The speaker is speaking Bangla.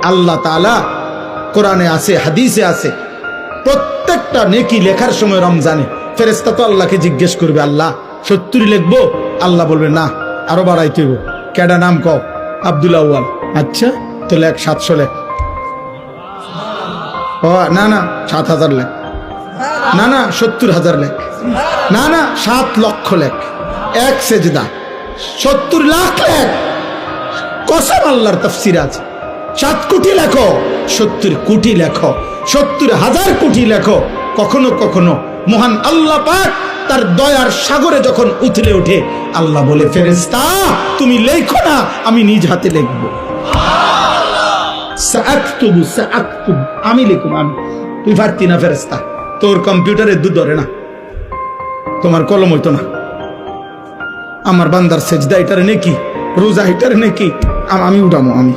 আল্লাহ তাআলা কোরআনে আছে, হাদিসে আছে, প্রত্যেকটা নেকি লেখার সময় রমজানে ফেরেশতা তো আল্লাহকে জিজ্ঞেস করবে, আল্লাহ 70 লিখবো? আল্লাহ বলবে না, আরো বাড়াইতে হইব। কেডা নাম কও? আব্দুল আউয়াল। আচ্ছা তো লেখ 700 লেখ। ও না না 7000 লেখ। না না 70,000 লেখ। না না 7 লক্ষ লেখ। এক সেজদা 70 লাখ লেখ। কসম আল্লাহর তাফসীর আছে। 7 কোটি লেখো, 70 কোটি লেখো, 70,000 কোটি লেখো। কখনো কখনো মহান আল্লাহ পাক তার দয়ার সাগরে যখন উথলে ওঠে, আল্লাহ বলে, ফেরেশতা তুমি লেখো না, আমি নিজ হাতে লিখব। সাআকতুবু সাআকতুব, আমি লিখব, আমি। তুই পারতি না ফেরেশতা, তোর কম্পিউটারে দুধ ধরে না, তোমার কলম হইতো না। আমার বান্দার সেজদা এটারে নেকি, রোজা এটারে নেকি, আমি উঠামো, আমি।